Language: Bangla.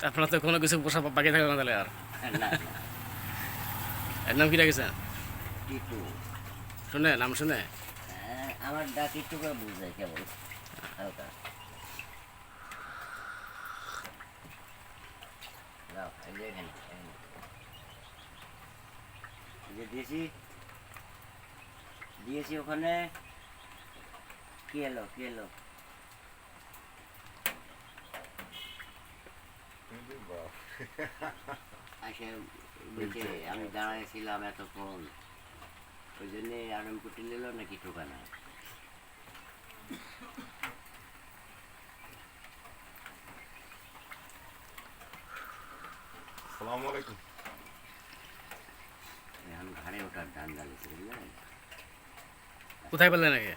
আপনার তো কোনো কিছু পোষা বাকি থাকবে না তাহলে আর। না না এর নাম কি রাখেছেন? টিটু। শুনে নাম শুনে? আমার ডাক একটু করে বুঝাই কেবল হালকা। যাও, এই যে এখানে, এখানে। এই যে দিয়েছি ওখানে। কি এলো কি এলো? আসে বলছে আমি দাঁড়াইছিলাম এতক্ষণ, ওই জন্যে আরাম কুটি নিল নাকি ঠোকানা। আসসালামু আলাইকুম। এখন ঘাড়ে ওঠার ধান্দা লেগেছে বুঝলেন। কোথায় পেলেন আগে?